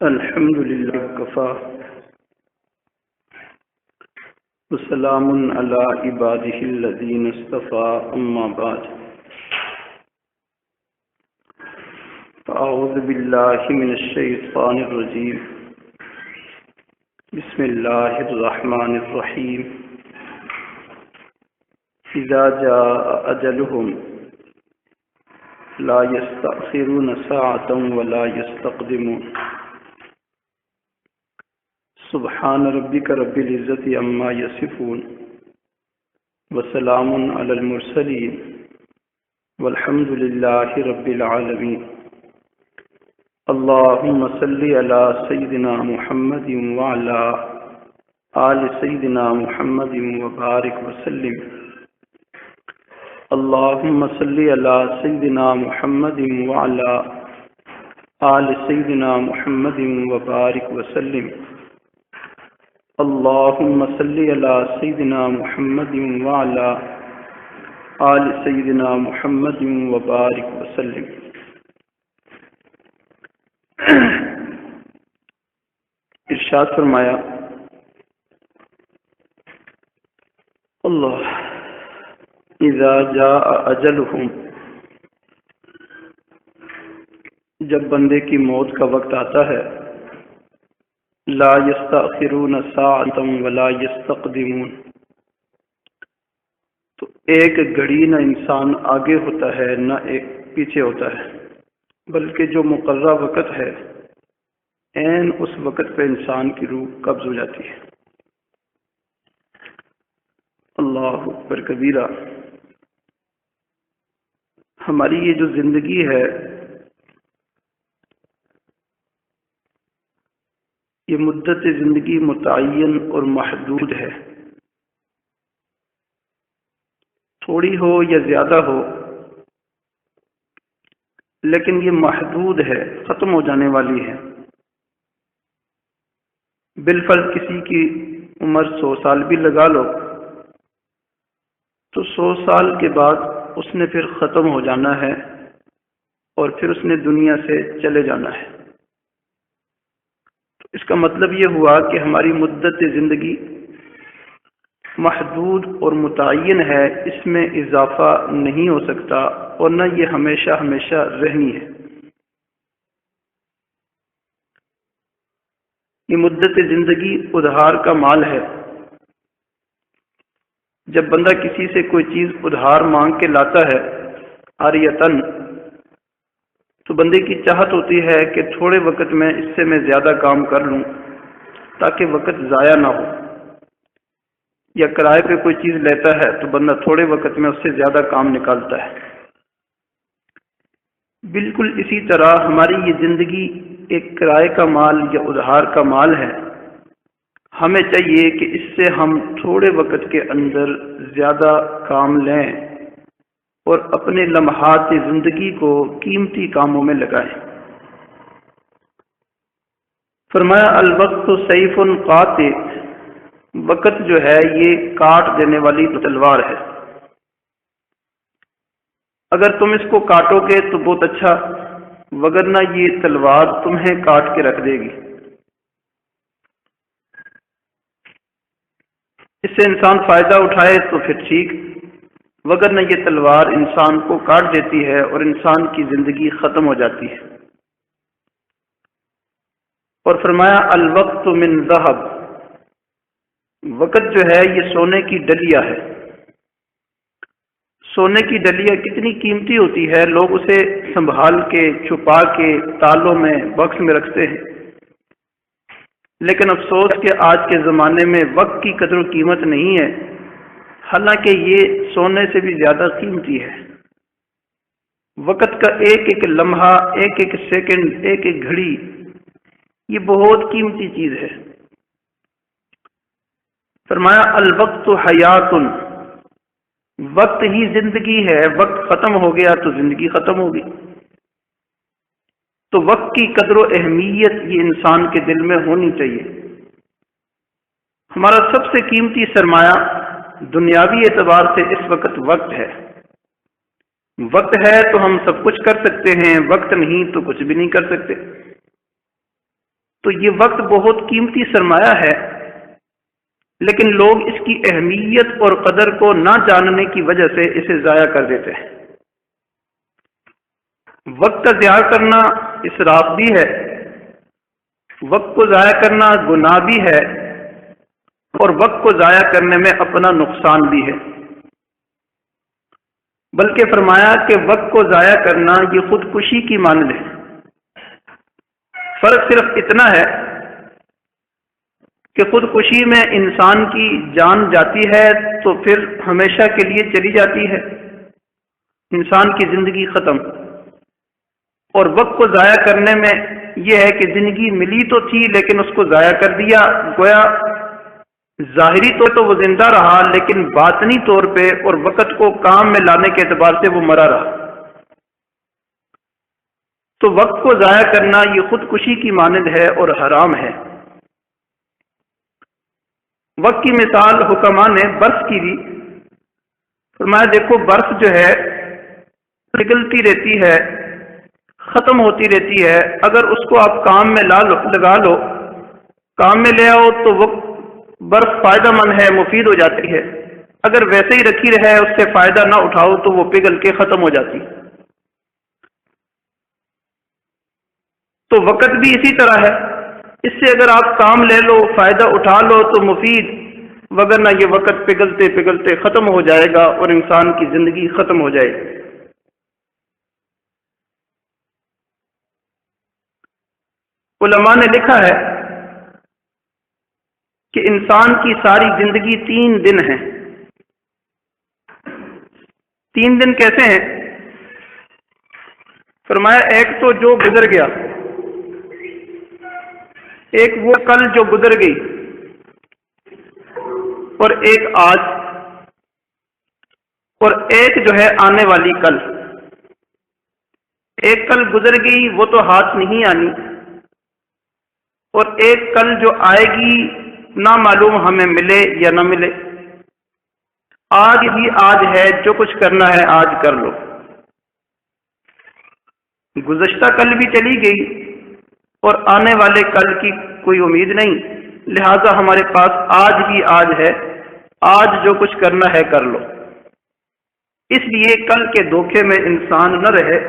الحمد لله وكفى وسلام على عباده الذين اصطفى أما بعد فأعوذ بالله من الشيطان الرجيم بسم الله الرحمن الرحيم إذا جاء أجلهم لا يستأخرون ساعة ولا يستقدمون سبحان ربك رب العزة عما يصفون وسلام على المرسلين والحمد لله رب العالمين اللهم صل على سيدنا محمد وعلى آل سيدنا محمد وبارك وسلم اللهم صل على سيدنا محمد وعلى آل سيدنا محمد وبارك وسلم اللهم صل على سيدنا محمد وعلى آل سيدنا محمد وبارك وسلم. ارشاد فرمایا اللہ اذا جاء اجلهم، جب بندے کی موت کا وقت آتا ہے، لا یستأخرون ساعتا ولا یستقدمون، تو ایک گھڑی نہ انسان آگے ہوتا ہے نہ ایک پیچھے ہوتا ہے، بلکہ جو مقررہ وقت ہے عین اس وقت پہ انسان کی روح قبض ہو جاتی ہے. اللہ اکبر کبیرہ. ہماری یہ جو زندگی ہے یہ مدت زندگی متعین اور محدود ہے، تھوڑی ہو یا زیادہ ہو لیکن یہ محدود ہے، ختم ہو جانے والی ہے. بالفرض کسی کی عمر 100 سال بھی لگا لو تو 100 سال کے بعد اس نے پھر ختم ہو جانا ہے اور پھر اس نے دنیا سے چلے جانا ہے. اس کا مطلب یہ ہوا کہ ہماری مدت زندگی محدود اور متعین ہے، اس میں اضافہ نہیں ہو سکتا اور نہ یہ ہمیشہ ہمیشہ رہنی ہے. یہ مدت زندگی ادھار کا مال ہے. جب بندہ کسی سے کوئی چیز ادھار مانگ کے لاتا ہے عاریتن، تو بندے کی چاہت ہوتی ہے کہ تھوڑے وقت میں اس سے میں زیادہ کام کر لوں تاکہ وقت ضائع نہ ہو. یا کرائے پہ کوئی چیز لیتا ہے تو بندہ تھوڑے وقت میں اس سے زیادہ کام نکالتا ہے. بالکل اسی طرح ہماری یہ زندگی ایک کرائے کا مال یا ادھار کا مال ہے. ہمیں چاہیے کہ اس سے ہم تھوڑے وقت کے اندر زیادہ کام لیں اور اپنے لمحات زندگی کو قیمتی کاموں میں لگائیں. فرمایا الوقت سیف قاطع، وقت جو ہے یہ کاٹ دینے والی تلوار ہے. اگر تم اس کو کاٹو گے تو بہت اچھا، وگرنہ یہ تلوار تمہیں کاٹ کے رکھ دے گی. اس سے انسان فائدہ اٹھائے تو پھر ٹھیک، وگرنہ یہ تلوار انسان کو کاٹ دیتی ہے اور انسان کی زندگی ختم ہو جاتی ہے. اور فرمایا الوقت من ذہب، وقت جو ہے یہ سونے کی ڈلیا ہے. سونے کی ڈلیا کتنی قیمتی ہوتی ہے، لوگ اسے سنبھال کے چھپا کے تالوں میں باکس میں رکھتے ہیں. لیکن افسوس کہ آج کے زمانے میں وقت کی قدر و قیمت نہیں ہے، حالانکہ یہ سونے سے بھی زیادہ قیمتی ہے. وقت کا ایک ایک لمحہ، ایک ایک سیکنڈ، ایک ایک گھڑی یہ بہت قیمتی چیز ہے. فرمایا الوقت حیات، وقت ہی زندگی ہے. وقت ختم ہو گیا تو زندگی ختم ہوگی. تو وقت کی قدر و اہمیت یہ انسان کے دل میں ہونی چاہیے. ہمارا سب سے قیمتی سرمایہ دنیاوی اعتبار سے اس وقت وقت ہے. وقت ہے تو ہم سب کچھ کر سکتے ہیں، وقت نہیں تو کچھ بھی نہیں کر سکتے. تو یہ وقت بہت قیمتی سرمایہ ہے، لیکن لوگ اس کی اہمیت اور قدر کو نہ جاننے کی وجہ سے اسے ضائع کر دیتے ہیں۔ وقت کا ضیاع کرنا اسراف بھی ہے، وقت کو ضائع کرنا گناہ بھی ہے، اور وقت کو ضائع کرنے میں اپنا نقصان بھی ہے۔ بلکہ فرمایا کہ وقت کو ضائع کرنا یہ خودکشی کی مانند ہے۔ فرق صرف اتنا ہے کہ خودکشی میں انسان کی جان جاتی ہے تو پھر ہمیشہ کے لیے چلی جاتی ہے، انسان کی زندگی ختم۔ اور وقت کو ضائع کرنے میں یہ ہے کہ زندگی ملی تو تھی لیکن اس کو ضائع کر دیا، گویا ظاہری طور تو وہ زندہ رہا لیکن باطنی طور پہ اور وقت کو کام میں لانے کے اعتبار سے وہ مرا رہا۔ تو وقت کو ضائع کرنا یہ خودکشی کی مانند ہے اور حرام ہے۔ وقت کی مثال حکماء نے برف کی دی، فرمایا دیکھو برف جو ہے پگھلتی رہتی ہے، ختم ہوتی رہتی ہے، اگر اس کو آپ کام میں لگا لو، کام میں لے آؤ تو وہ برف فائدہ مند ہے، مفید ہو جاتی ہے۔ اگر ویسے ہی رکھی رہے اس سے فائدہ نہ اٹھاؤ تو وہ پگھل کے ختم ہو جاتی۔ تو وقت بھی اسی طرح ہے، اس سے اگر آپ کام لے لو، فائدہ اٹھا لو تو مفید، وگرنہ یہ وقت پگھلتے پگھلتے ختم ہو جائے گا اور انسان کی زندگی ختم ہو جائے گی۔ علماء نے لکھا ہے کہ انسان کی ساری زندگی 3 دن ہیں۔ 3 دن کیسے ہیں؟ فرمایا ایک تو جو گزر گیا، ایک وہ کل جو گزر گئی، اور ایک آج، اور ایک جو ہے آنے والی کل۔ ایک کل گزر گئی وہ تو ہاتھ نہیں آنی، اور ایک کل جو آئے گی نہ معلوم ہمیں ملے یا نہ ملے۔ آج ہی آج ہے، جو کچھ کرنا ہے آج کر لو۔ گزشتہ کل بھی چلی گئی اور آنے والے کل کی کوئی امید نہیں، لہذا ہمارے پاس آج ہی آج ہے، آج جو کچھ کرنا ہے کر لو۔ اس لیے کل کے دھوکے میں انسان نہ رہے،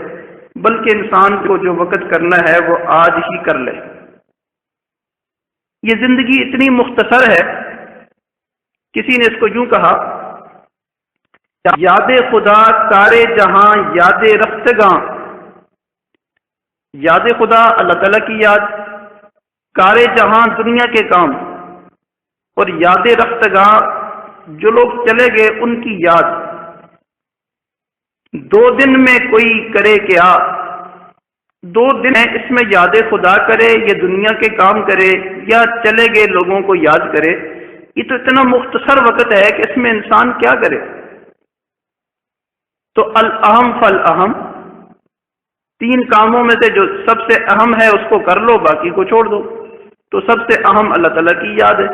بلکہ انسان کو جو وقت کرنا ہے وہ آج ہی کر لے۔ یہ زندگی اتنی مختصر ہے، کسی نے اس کو یوں کہا، یاد خدا کارے جہاں یاد رفتگاں۔ یاد خدا اللہ تعالیٰ کی یاد، کارے جہاں دنیا کے کام، اور یاد رفتگاں جو لوگ چلے گئے ان کی یاد۔ 2 دن میں کوئی کرے کیا؟ 2 دن ہے، اس میں یاد خدا کرے یا دنیا کے کام کرے یا چلے گئے لوگوں کو یاد کرے، یہ تو اتنا مختصر وقت ہے کہ اس میں انسان کیا کرے۔ تو الاہم فالاہم، 3 کاموں میں سے جو سب سے اہم ہے اس کو کر لو، باقی کو چھوڑ دو۔ تو سب سے اہم اللہ تعالیٰ کی یاد ہے۔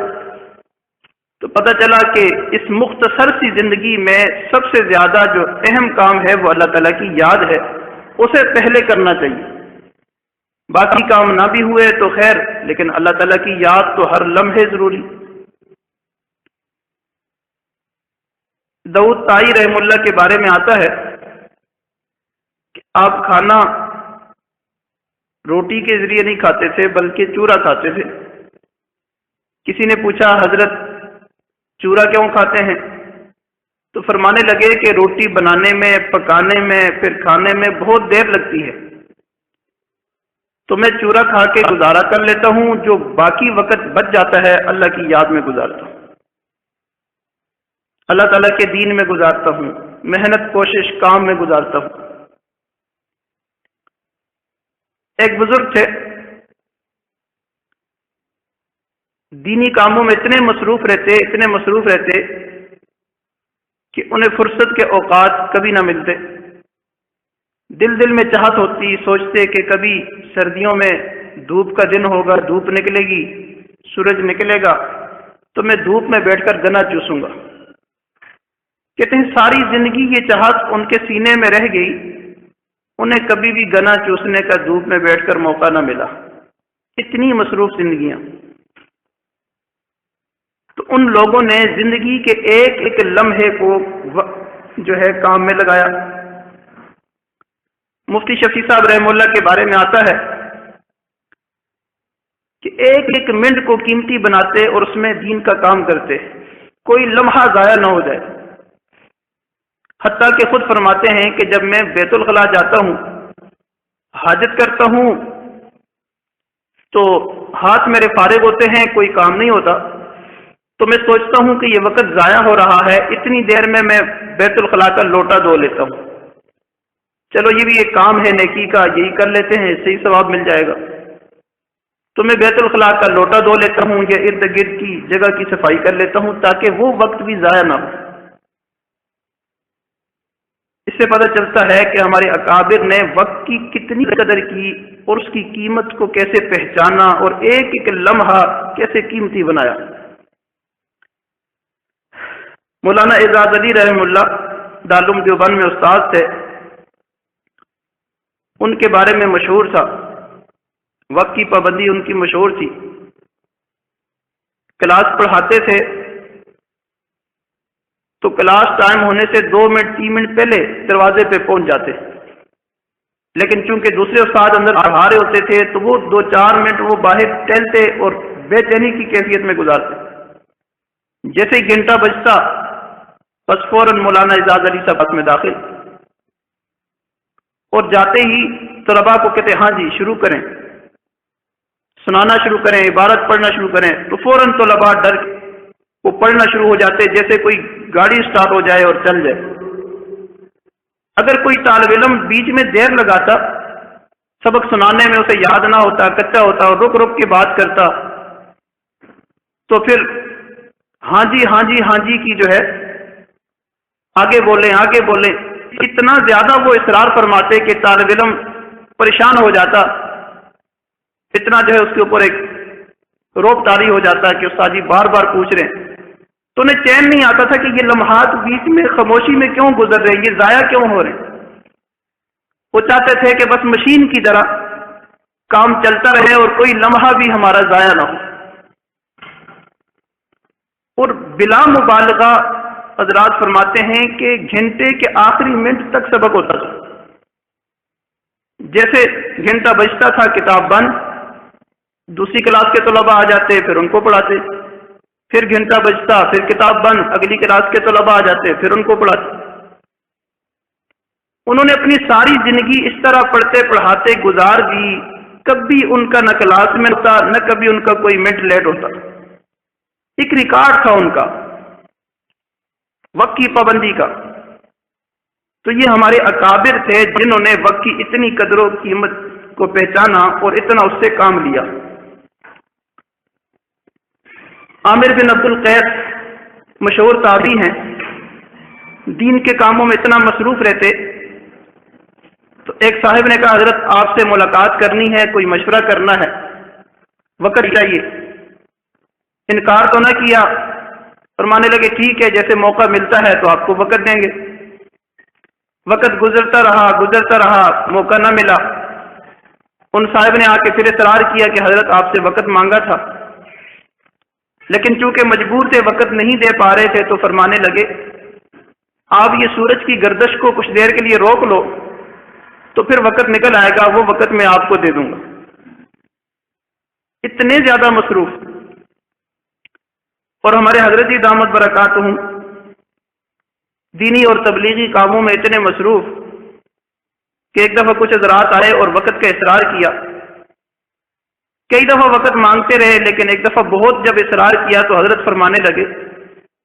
تو پتہ چلا کہ اس مختصر سی زندگی میں سب سے زیادہ جو اہم کام ہے وہ اللہ تعالیٰ کی یاد ہے، اسے پہلے کرنا چاہیے۔ باقی کام نہ بھی ہوئے تو خیر، لیکن اللہ تعالیٰ کی یاد تو ہر لمحے ضروری۔ داؤد طائی رحم اللہ کے بارے میں آتا ہے کہ آپ کھانا روٹی کے ذریعے نہیں کھاتے تھے بلکہ چورا کھاتے تھے۔ کسی نے پوچھا حضرت چورا کیوں کھاتے ہیں؟ تو فرمانے لگے کہ روٹی بنانے میں، پکانے میں، پھر کھانے میں بہت دیر لگتی ہے، تو میں چورا کھا کے گزارا کر لیتا ہوں، جو باقی وقت بچ جاتا ہے اللہ کی یاد میں گزارتا ہوں، اللہ تعالیٰ کے دین میں گزارتا ہوں، محنت کوشش کام میں گزارتا ہوں۔ ایک بزرگ تھے، دینی کاموں میں اتنے مصروف رہتے کہ انہیں فرصت کے اوقات کبھی نہ ملتے۔ دل میں چاہت ہوتی، سوچتے کہ کبھی سردیوں میں دھوپ کا دن ہوگا، دھوپ نکلے گی، سورج نکلے گا تو میں دھوپ میں بیٹھ کر گنا چوسوں گا۔ کہتے ہیں ساری زندگی یہ چاہت ان کے سینے میں رہ گئی، انہیں کبھی بھی گنا چوسنے کا دھوپ میں بیٹھ کر موقع نہ ملا۔ اتنی مصروف زندگیاں. تو ان لوگوں نے زندگی کے ایک ایک لمحے کو جو ہے کام میں لگایا. مفتی شفیع صاحب رحمہ اللہ کے بارے میں آتا ہے کہ ایک ایک منٹ کو قیمتی بناتے اور اس میں دین کا کام کرتے، کوئی لمحہ ضائع نہ ہو جائے. حتیٰ کہ خود فرماتے ہیں کہ جب میں بیت الخلا جاتا ہوں، حاجت کرتا ہوں، تو ہاتھ میرے فارغ ہوتے ہیں، کوئی کام نہیں ہوتا، تو میں سوچتا ہوں کہ یہ وقت ضائع ہو رہا ہے، اتنی دیر میں بیت الخلا کا لوٹا دھو لیتا ہوں، چلو یہ بھی ایک کام ہے نیکی کا، یہی کر لیتے ہیں، اس سے ہی ثواب مل جائے گا. تو میں بیت الخلا کا لوٹا دھو لیتا ہوں یا ارد گرد کی جگہ کی صفائی کر لیتا ہوں تاکہ وہ وقت بھی ضائع نہ ہو. اس سے پتہ چلتا ہے کہ ہمارے اکابر نے وقت کی کتنی قدر کی اور اس کی قیمت کو کیسے پہچانا اور ایک ایک لمحہ کیسے قیمتی بنایا. مولانا اعجاز علی رحمہ اللہ دارالعلوم دیوبند میں استاد تھے. ان کے بارے میں مشہور تھا، وقت کی پابندی ان کی مشہور تھی. کلاس پڑھاتے تھے تو کلاس ٹائم ہونے سے 2 منٹ 3 منٹ پہلے دروازے پہ پہنچ جاتے، لیکن چونکہ دوسرے استاد اندر پڑھا رہے ہوتے تھے تو وہ 2-4 منٹ وہ باہر ٹہلتے اور بے چینی کی کیفیت میں گزارتے. جیسے ہی گھنٹہ بجتا بس فوراً مولانا اعجاز علی صاحب میں داخل، اور جاتے ہی طلباء کو کہتے ہاں جی شروع کریں، سنانا شروع کریں، عبارت پڑھنا شروع کریں. تو فوراً طلباء ڈر کے وہ پڑھنا شروع ہو جاتے جیسے کوئی گاڑی سٹارٹ ہو جائے اور چل جائے. اگر کوئی طالب علم بیچ میں دیر لگاتا، سبق سنانے میں اسے یاد نہ ہوتا، کچا ہوتا اور رک رک کے بات کرتا، تو پھر ہاں جی کی جو ہے آگے بولیں اتنا زیادہ وہ اصرار فرماتے کہ طالب علم پریشان ہو جاتا، اتنا جو ہے اس کے اوپر ایک روب طاری ہو جاتا کہ استاد جی بار بار پوچھ رہے ہیں. تو انہیں چین نہیں آتا تھا کہ یہ لمحات بیچ میں خاموشی میں کیوں گزر رہے ہیں، یہ ضائع کیوں ہو رہے ہیں. وہ چاہتے تھے کہ بس مشین کی طرح کام چلتا رہے اور کوئی لمحہ بھی ہمارا ضائع نہ ہو. اور بلا مبالغہ حضرات فرماتے ہیں کہ گھنٹے کے آخری منٹ تک سبق ہوتا تھا. جیسے گھنٹہ بجتا تھا کتاب بند، دوسری کلاس کے طلباء آ جاتے پھر ان کو پڑھاتے، پھر گھنٹہ بجتا پھر کتاب بند، اگلی کلاس کے طلباء آ جاتے پھر ان کو پڑھاتے. انہوں نے اپنی ساری زندگی اس طرح پڑھتے پڑھاتے گزار دی، کبھی ان کا نہ کلاس میں ہوتا نہ کبھی ان کا کوئی منٹ لیٹ ہوتا. ایک ریکارڈ تھا ان کا وقت کی پابندی کا. تو یہ ہمارے اکابر تھے جنہوں نے وقت کی اتنی قدر و قیمت کو پہچانا اور اتنا اس سے کام لیا. عامر بن عبد القیس مشہور تابعی ہیں، دین کے کاموں میں اتنا مصروف رہتے. تو ایک صاحب نے کہا حضرت آپ سے ملاقات کرنی ہے، کوئی مشورہ کرنا ہے، وقت چاہیے. انکار تو نہ کیا، فرمانے لگے ٹھیک ہے جیسے موقع ملتا ہے تو آپ کو وقت دیں گے. وقت گزرتا رہا موقع نہ ملا. ان صاحب نے آ کے پھر اصرار کیا کہ حضرت آپ سے وقت مانگا تھا، لیکن چونکہ مجبور تھے وقت نہیں دے پا رہے تھے تو فرمانے لگے آپ یہ سورج کی گردش کو کچھ دیر کے لیے روک لو تو پھر وقت نکل آئے گا، وہ وقت میں آپ کو دے دوں گا. اتنے زیادہ مصروف. اور ہمارے حضرت جی دامت برکاتہم دینی اور تبلیغی کاموں میں اتنے مصروف کہ ایک دفعہ کچھ حضرات آئے اور وقت کا اصرار کیا. کئی دفعہ وقت مانگتے رہے لیکن ایک دفعہ بہت جب اصرار کیا تو حضرت فرمانے لگے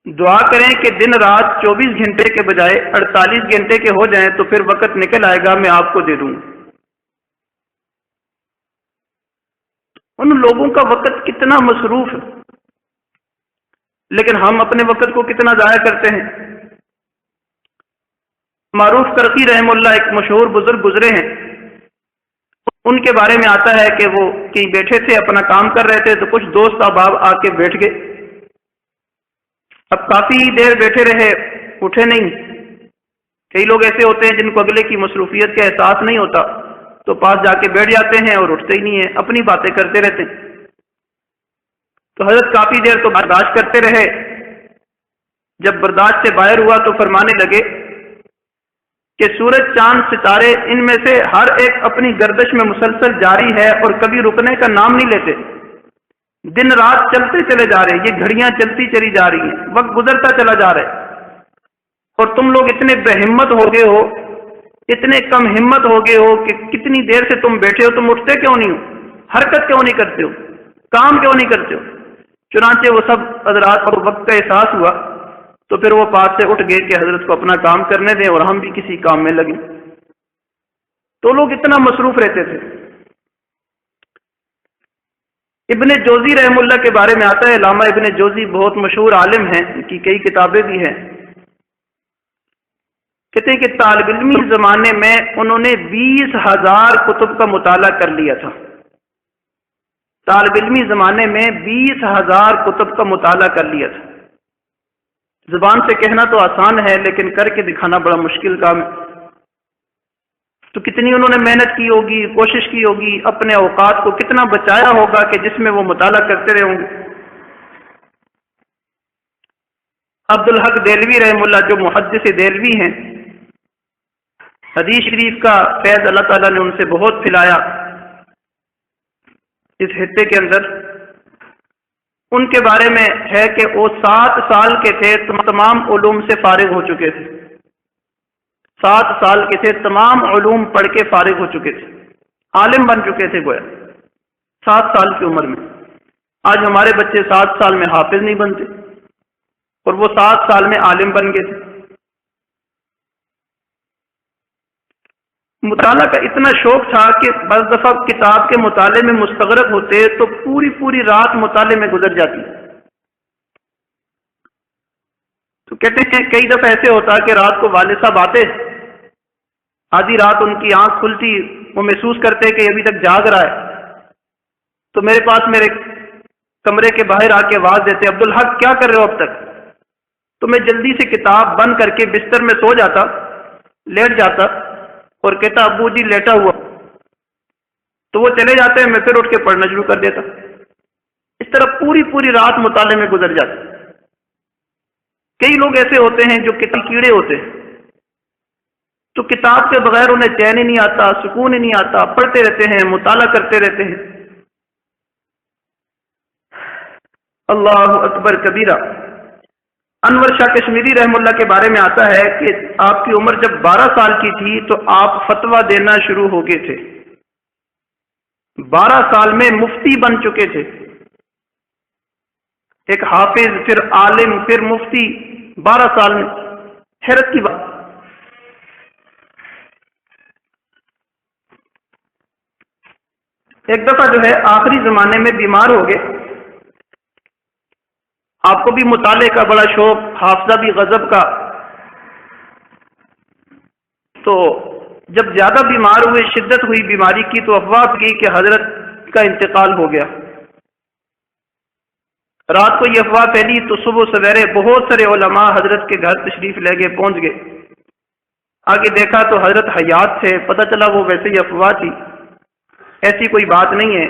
دعا کریں کہ دن رات 24 گھنٹے کے بجائے 48 گھنٹے کے ہو جائیں تو پھر وقت نکل آئے گا، میں آپ کو دے دوں گا. ان لوگوں کا وقت کتنا مصروف ہے، لیکن ہم اپنے وقت کو کتنا ضائع کرتے ہیں. معروف کرقی رحمہ اللہ ایک مشہور بزرگ گزرے ہیں، ان کے بارے میں آتا ہے کہ وہ کہیں بیٹھے تھے اپنا کام کر رہے تھے تو کچھ دوست احباب آ کے بیٹھ گئے. اب کافی دیر بیٹھے رہے، اٹھے نہیں. کئی لوگ ایسے ہوتے ہیں جن کو اگلے کی مصروفیت کا احساس نہیں ہوتا، تو پاس جا کے بیٹھ جاتے ہیں اور اٹھتے ہی نہیں ہیں، اپنی باتیں کرتے رہتے ہیں۔ تو حضرت کافی دیر تو برداشت کرتے رہے، جب برداشت سے باہر ہوا تو فرمانے لگے کہ سورج چاند ستارے ان میں سے ہر ایک اپنی گردش میں مسلسل جاری ہے اور کبھی رکنے کا نام نہیں لیتے، دن رات چلتے چلے جا رہے، یہ گھڑیاں چلتی چلی جا رہی ہیں، وقت گزرتا چلا جا رہا ہے، اور تم لوگ اتنے بے ہمت ہو گئے ہو، اتنے کم ہمت ہو گئے ہو کہ کتنی دیر سے تم بیٹھے ہو، تم اٹھتے کیوں نہیں ہو، حرکت کیوں نہیں کرتے ہو، کام کیوں نہیں کرتے ہو۔ چنانچہ وہ سب حضرات کو وقت کا احساس ہوا تو پھر وہ پاس سے اٹھ گئے کہ حضرت کو اپنا کام کرنے دیں اور ہم بھی کسی کام میں لگیں۔ تو لوگ اتنا مصروف رہتے تھے۔ ابن جوزی رحم اللہ کے بارے میں آتا ہے، علامہ ابن جوزی بہت مشہور عالم ہیں، ان کی کئی کتابیں بھی ہیں۔ کہتے ہیں کہ طالب علمی زمانے میں انہوں نے 20,000 کتب کا مطالعہ کر لیا تھا۔ طالب علمی زمانے میں 20,000 کتب کا مطالعہ کر لیا تھا۔ زبان سے کہنا تو آسان ہے لیکن کر کے دکھانا بڑا مشکل کام ہے۔ تو کتنی انہوں نے محنت کی ہوگی، کوشش کی ہوگی، اپنے اوقات کو کتنا بچایا ہوگا کہ جس میں وہ مطالعہ کرتے رہے ہوں گے۔ عبدالحق دہلوی رحم اللہ جو محدث دہلوی ہیں، حدیث شریف کا فیض اللہ تعالیٰ نے ان سے بہت پھیلایا اس خطے کے اندر۔ ان کے بارے میں ہے کہ وہ 7 سال کے تھے تو تمام علوم سے فارغ ہو چکے تھے، 7 سال کے تھے، تمام علوم پڑھ کے فارغ ہو چکے تھے، عالم بن چکے تھے گویا 7 سال کی عمر میں۔ آج ہمارے بچے 7 سال میں حافظ نہیں بنتے اور وہ 7 سال میں عالم بن گئے تھے۔ مطالعہ کا اتنا شوق تھا کہ بعض دفعہ کتاب کے مطالعے میں مستغرق ہوتے تو پوری رات مطالعے میں گزر جاتی۔ تو کہتے ہیں کئی دفعہ ایسے ہوتا کہ رات کو والد صاحب آتے، آدھی رات ان کی آنکھ کھلتی، وہ محسوس کرتے کہ ابھی تک جاگ رہا ہے، تو میرے پاس میرے کمرے کے باہر آ کے آواز دیتے، عبدالحق کیا کر رہے ہو اب تک؟ تو میں جلدی سے کتاب بند کر کے بستر میں سو جاتا، لیٹ جاتا اور کہتا ابو جی لیٹا ہوا، تو وہ چلے جاتے ہیں، میں پھر اٹھ کے پڑھنا شروع کر دیتا۔ اس طرح پوری رات مطالعے میں گزر جاتی۔ کئی لوگ ایسے ہوتے ہیں جو کیڑے ہوتے ہیں، تو کتاب کے بغیر انہیں چین ہی نہیں آتا، سکون ہی نہیں آتا، پڑھتے رہتے ہیں، مطالعہ کرتے رہتے ہیں۔ اللہ اکبر کبیرہ۔ انور شاہ کشمیری رحم اللہ کے بارے میں آتا ہے کہ آپ کی عمر جب 12 سال کی تھی تو آپ فتویٰ دینا شروع ہو گئے تھے، 12 سال میں مفتی بن چکے تھے، ایک حافظ، پھر عالم، پھر مفتی، 12 سال میں، حیرت کی بات۔ ایک دفعہ جو ہے آخری زمانے میں بیمار ہو گئے، آپ کو بھی مطالعے کا بڑا شوق، حافظہ بھی غضب کا، تو جب زیادہ بیمار ہوئے، شدت ہوئی بیماری کی، تو افواہ کی کہ حضرت کا انتقال ہو گیا۔ رات کو یہ افواہ پھیلی تو صبح سویرے بہت سارے علماء حضرت کے گھر تشریف لے گئے، پہنچ گئے۔ آگے دیکھا تو حضرت حیات تھے، پتہ چلا وہ ویسے ہی افواہ تھی، ایسی کوئی بات نہیں ہے۔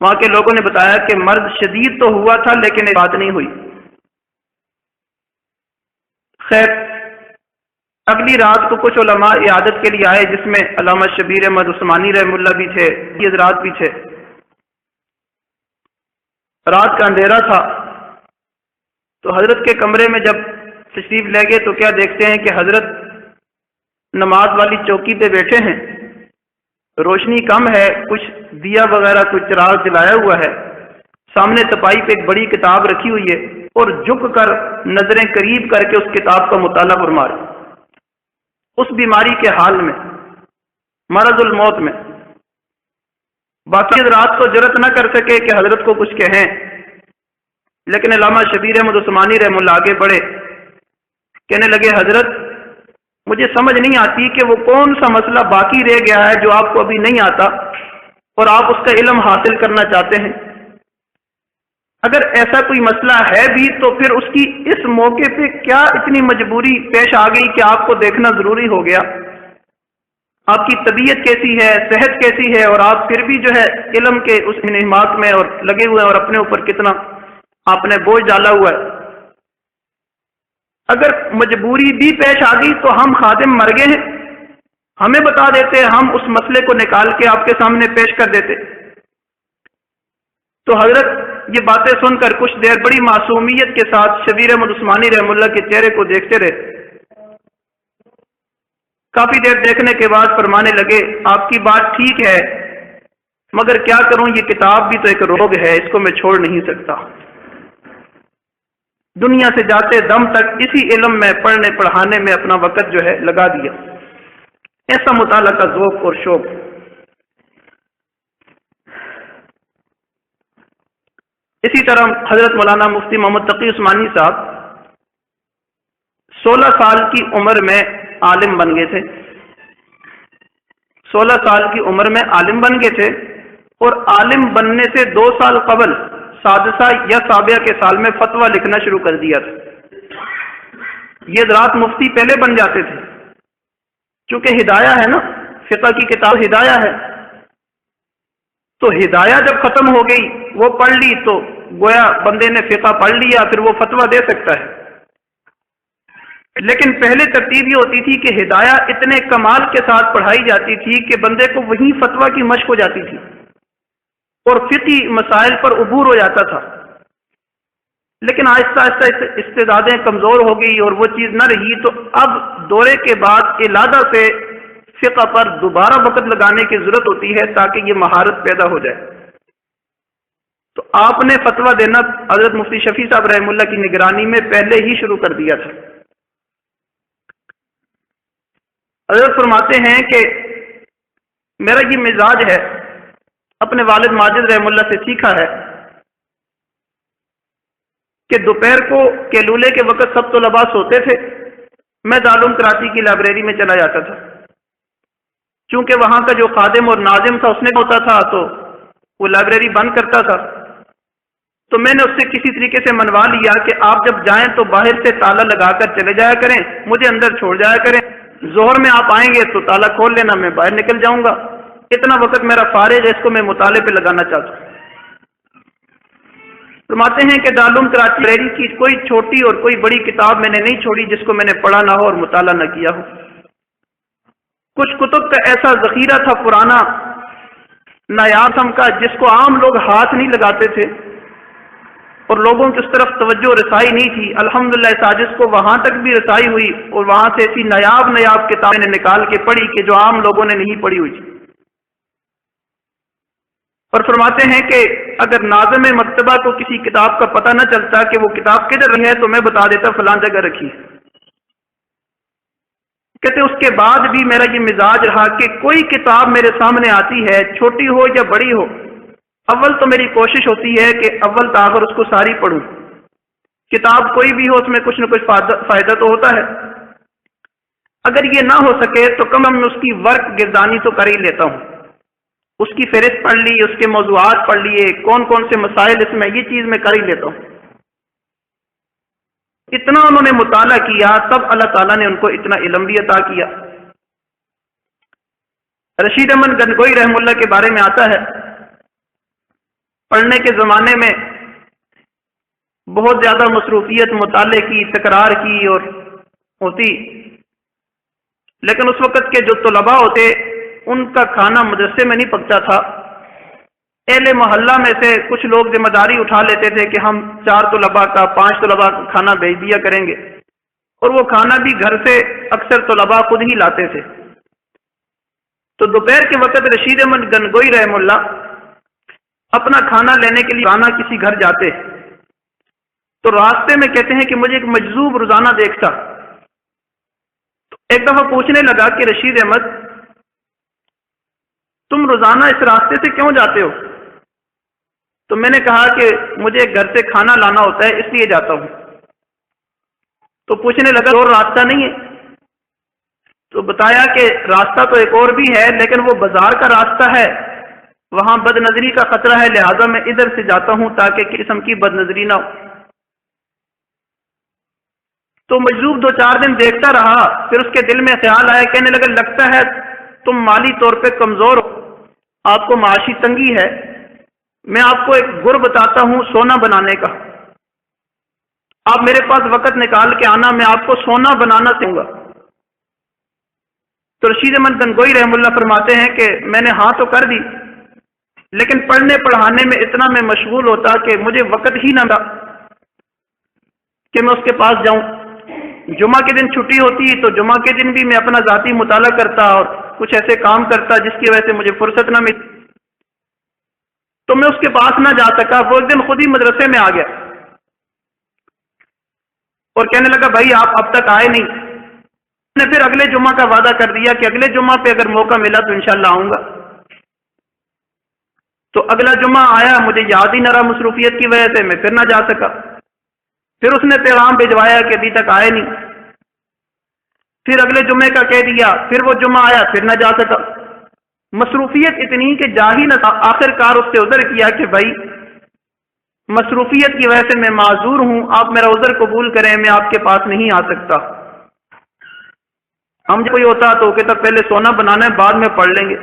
وہاں کے لوگوں نے بتایا کہ مرض شدید تو ہوا تھا لیکن ایک بات نہیں ہوئی۔ خیر اگلی رات کو کچھ علماء عیادت کے لیے آئے، جس میں علامہ شبیر احمد عثمانی رحم اللہ بھی تھے، یہ حضرات بھی تھے۔ رات کا اندھیرا تھا تو حضرت کے کمرے میں جب تشریف لے گئے تو کیا دیکھتے ہیں کہ حضرت نماز والی چوکی پہ بیٹھے ہیں، روشنی کم ہے، کچھ دیا وغیرہ کچھ چراغ جلایا ہوا ہے، سامنے تپائی پہ ایک بڑی کتاب رکھی ہوئی ہے، اور جھک کر نظریں قریب کر کے اس کتاب کا مطالعہ فرما رہے، اس بیماری کے حال میں، مرض الموت میں۔ باقی حضرات تو جرأت نہ کر سکے کہ حضرت کو کچھ کہیں، لیکن علامہ شبیر احمد عثمانی رحم اللہ آگے بڑھے، کہنے لگے حضرت مجھے سمجھ نہیں آتی کہ وہ کون سا مسئلہ باقی رہ گیا ہے جو آپ کو ابھی نہیں آتا اور آپ اس کا علم حاصل کرنا چاہتے ہیں۔ اگر ایسا کوئی مسئلہ ہے بھی تو پھر اس کی اس موقع پہ کیا اتنی مجبوری پیش آ گئی کہ آپ کو دیکھنا ضروری ہو گیا؟ آپ کی طبیعت کیسی ہے، صحت کیسی ہے، اور آپ پھر بھی جو ہے علم کے اس انہماک میں اور لگے ہوئے ہیں، اور اپنے اوپر کتنا آپ نے بوجھ ڈالا ہوا ہے۔ اگر مجبوری بھی پیش آ گئی تو ہم خادم مر گئے ہیں، ہمیں بتا دیتے، ہم اس مسئلے کو نکال کے آپ کے سامنے پیش کر دیتے۔ تو حضرت یہ باتیں سن کر کچھ دیر بڑی معصومیت کے ساتھ شبیر احمد عثمانی رحم اللہ کے چہرے کو دیکھتے رہے۔ کافی دیر دیکھنے کے بعد فرمانے لگے، آپ کی بات ٹھیک ہے، مگر کیا کروں، یہ کتاب بھی تو ایک روگ ہے، اس کو میں چھوڑ نہیں سکتا۔ دنیا سے جاتے دم تک اسی علم میں پڑھنے پڑھانے میں اپنا وقت جو ہے لگا دیا۔ ایسا مطالعہ کا ذوق اور شوق۔ اسی طرح حضرت مولانا مفتی محمد تقی عثمانی صاحب 16 سال کی عمر میں عالم بن گئے تھے، 16 سال کی عمر میں عالم بن گئے تھے، اور عالم بننے سے 2 سال قبل سادسہ یا سابعہ کے سال میں فتویٰ لکھنا شروع کر دیا تھا۔ یہ حضرات مفتی پہلے بن جاتے تھے، چونکہ ہدایہ ہے نا، فقہ کی کتاب ہدایہ ہے، تو ہدایہ جب ختم ہو گئی، وہ پڑھ لی تو گویا بندے نے فقہ پڑھ لیا، پھر وہ فتویٰ دے سکتا ہے۔ لیکن پہلے ترتیب یہ ہوتی تھی کہ ہدایہ اتنے کمال کے ساتھ پڑھائی جاتی تھی کہ بندے کو وہی فتویٰ کی مشق ہو جاتی تھی اور فقہی مسائل پر عبور ہو جاتا تھا۔ لیکن آہستہ آہستہ استعدادیں کمزور ہو گئی اور وہ چیز نہ رہی، تو اب دورے کے بعد علادہ سے فقہ پر دوبارہ وقت لگانے کی ضرورت ہوتی ہے تاکہ یہ مہارت پیدا ہو جائے۔ تو آپ نے فتویٰ دینا حضرت مفتی شفیع صاحب رحمہ اللہ کی نگرانی میں پہلے ہی شروع کر دیا تھا۔ حضرت فرماتے ہیں کہ میرا یہ مزاج ہے، اپنے والد ماجد رحمہ اللہ سے سیکھا ہے کہ دوپہر کو کیلولے کے وقت سب طلباء سوتے تھے، میں دارالعلوم کراچی کی لائبریری میں چلا جاتا تھا۔ چونکہ وہاں کا جو خادم اور ناظم تھا اس نے ہوتا تھا تو وہ لائبریری بند کرتا تھا، تو میں نے اس سے کسی طریقے سے منوا لیا کہ آپ جب جائیں تو باہر سے تالا لگا کر چلے جایا کریں، مجھے اندر چھوڑ جایا کریں، ظہر میں آپ آئیں گے تو تالا کھول لینا، میں باہر نکل جاؤں گا، اتنا وقت میرا فارغ ہے، اس کو میں مطالعے پہ لگانا چاہتا ہوں۔ فرماتے ہیں کہ دارالعلوم کراچی لائبریری کی کوئی چھوٹی اور کوئی بڑی کتاب میں نے نہیں چھوڑی جس کو میں نے پڑھا نہ ہو اور مطالعہ نہ کیا ہو۔ کچھ کتب کا ایسا ذخیرہ تھا پرانا نایاب قسم کا، جس کو عام لوگ ہاتھ نہیں لگاتے تھے اور لوگوں کی اس طرف توجہ رسائی نہیں تھی۔ الحمدللہ اس عاجز کو وہاں تک بھی رسائی ہوئی اور وہاں سے ایسی نایاب کتابیں نے نکال کے پڑھی کہ جو عام لوگوں نے نہیں پڑھی ہوئی تھی۔ اور فرماتے ہیں کہ اگر ناظم مکتبہ کو کسی کتاب کا پتہ نہ چلتا کہ وہ کتاب کدھر رہی ہے تو میں بتا دیتا فلاں جگہ رکھی۔ کہتے اس کے بعد بھی میرا یہ مزاج رہا کہ کوئی کتاب میرے سامنے آتی ہے، چھوٹی ہو یا بڑی ہو، اول تو میری کوشش ہوتی ہے کہ اول تاخر اس کو ساری پڑھوں۔ کتاب کوئی بھی ہو اس میں کچھ نہ کچھ فائدہ تو ہوتا ہے، اگر یہ نہ ہو سکے تو کم از کم اس کی ورق گردانی تو کر ہی لیتا ہوں، اس کی فہرست پڑھ لی، اس کے موضوعات پڑھ لیے، کون کون سے مسائل اس میں، یہ چیز میں کر ہی لیتا ہوں۔ اتنا انہوں نے مطالعہ کیا تب اللہ تعالیٰ نے ان کو اتنا علم بھی عطا کیا۔ رشید احمد گنگوئی رحم اللہ کے بارے میں آتا ہے، پڑھنے کے زمانے میں بہت زیادہ مصروفیت مطالعے کی، تکرار کی اور ہوتی، لیکن اس وقت کے جو طلباء ہوتے ان کا کھانا مدرسے میں نہیں پکتا تھا۔ اہل محلہ میں سے کچھ لوگ ذمہ داری اٹھا لیتے تھے کہ ہم 4 طلباء کا 5 طلباء کا کھانا بھیج دیا کریں گے، اور وہ کھانا بھی گھر سے اکثر طلباء خود ہی لاتے تھے۔ تو دوپہر کے وقت رشید احمد گنگوئی رحم اللہ اپنا کھانا لینے کے لیے روزانہ کسی گھر جاتے، تو راستے میں کہتے ہیں کہ مجھے ایک مجذوب روزانہ دیکھتا، تو ایک دفعہ پوچھنے لگا کہ رشید احمد تم روزانہ اس راستے سے کیوں جاتے ہو؟ تو میں نے کہا کہ مجھے گھر سے کھانا لانا ہوتا ہے اس لیے جاتا ہوں۔ تو پوچھنے لگا اور راستہ نہیں ہے؟ تو بتایا کہ راستہ تو ایک اور بھی ہے، لیکن وہ بازار کا راستہ ہے، وہاں بد نظری کا خطرہ ہے، لہذا میں ادھر سے جاتا ہوں تاکہ کسی قسم کی بد نظری نہ ہو۔ تو مجذوب 2-4 دن دیکھتا رہا، پھر اس کے دل میں خیال آیا، کہنے لگا لگتا ہے تم مالی طور پہ کمزور ہو، آپ کو معاشی تنگی ہے، میں آپ کو ایک گر بتاتا ہوں سونا بنانے کا، آپ میرے پاس وقت نکال کے آنا، میں آپ کو سونا بنانا سکھاؤں گا۔ تو رشید احمد گنگوئی رحم اللہ فرماتے ہیں کہ میں نے ہاں تو کر دی، لیکن پڑھنے پڑھانے میں اتنا میں مشغول ہوتا کہ مجھے وقت ہی نہ ملا کہ میں اس کے پاس جاؤں۔ جمعہ کے دن چھٹی ہوتی تو جمعہ کے دن بھی میں اپنا ذاتی مطالعہ کرتا اور کچھ ایسے کام کرتا جس کی وجہ سے مجھے فرصت نہ ملی، تو میں اس کے پاس نہ جا سکا۔ وہ ایک دن خود ہی مدرسے میں آ گیا اور کہنے لگا بھائی آپ اب تک آئے نہیں۔ میں نے پھر اگلے جمعہ کا وعدہ کر دیا کہ اگلے جمعہ پہ اگر موقع ملا تو انشاءاللہ آؤں گا۔ تو اگلا جمعہ آیا، مجھے یاد ہی نہ رہا مصروفیت کی وجہ سے، میں پھر نہ جا سکا۔ پھر اس نے پیغام بھجوایا کہ ابھی تک آئے نہیں، پھر اگلے جمعے کا کہہ دیا، پھر وہ جمعہ آیا، پھر نہ جا سکا۔ مصروفیت اتنی کہ جا ہی نہ تھا۔ آخر کار اس سے عذر کیا کہ بھائی مصروفیت کی وجہ سے میں معذور ہوں، آپ میرا عذر قبول کریں، میں آپ کے پاس نہیں آ سکتا۔ ہم کوئی ہوتا تو کہتا پہلے سونا بنانا ہے بعد میں پڑھ لیں گے،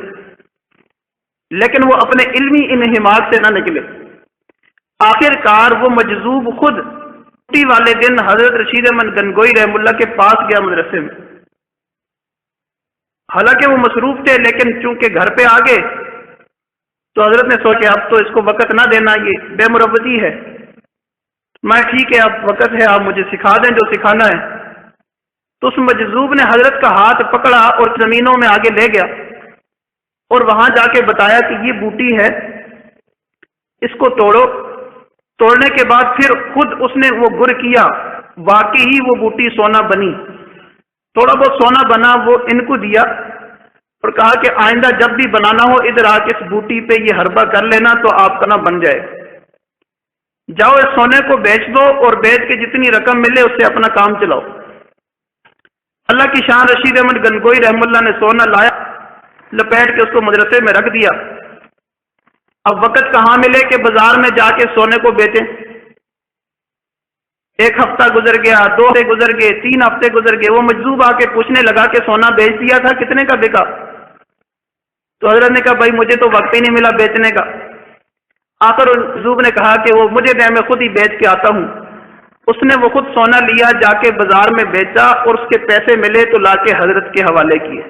لیکن وہ اپنے علمی انہماک سے نہ نکلے۔ آخر کار وہ مجذوب خود چھٹی والے دن حضرت رشید احمد گنگوئی رحم اللہ کے پاس گیا مدرسے میں۔ حالانکہ وہ مصروف تھے، لیکن چونکہ گھر پہ آ گئے تو حضرت نے سوچا اب تو اس کو وقت نہ دینا، یہ بے مروتی ہے۔ میں ٹھیک ہے اب وقت ہے، آپ مجھے سکھا دیں جو سکھانا ہے۔ تو اس مجذوب نے حضرت کا ہاتھ پکڑا اور زمینوں میں آگے لے گیا اور وہاں جا کے بتایا کہ یہ بوٹی ہے، اس کو توڑو۔ توڑنے کے بعد پھر خود اس نے وہ گر کیا، واقعی ہی وہ بوٹی سونا بنی۔ تھوڑا بہت سونا بنا، وہ ان کو دیا اور کہا کہ آئندہ جب بھی بنانا ہو ادھر آ کے اس بوٹی پہ یہ حربہ کر لینا تو آپ کا نہ بن جائے۔ جاؤ اس سونے کو بیچ دو اور بیچ کے جتنی رقم ملے اس سے اپنا کام چلاؤ۔ اللہ کی شان، رشید احمد گنگوئی رحم اللہ نے سونا لایا، لپیٹ کے اس کو مدرسے میں رکھ دیا۔ اب وقت کہاں ملے کہ بازار میں جا کے سونے کو بیچیں؟ ایک ہفتہ گزر گیا، 2 ہفتے گزر گئے، 3 ہفتے گزر گئے۔ وہ مجذوب آ کے پوچھنے لگا کہ سونا بیچ دیا تھا، کتنے کا بکا؟ تو حضرت نے کہا بھائی مجھے تو وقت ہی نہیں ملا بیچنے کا۔ آخر مجذوب نے کہا کہ وہ مجھے دے، میں خود ہی بیچ کے آتا ہوں۔ اس نے وہ خود سونا لیا، جا کے بازار میں بیچا اور اس کے پیسے ملے تو لا کے حضرت کے حوالے کیے۔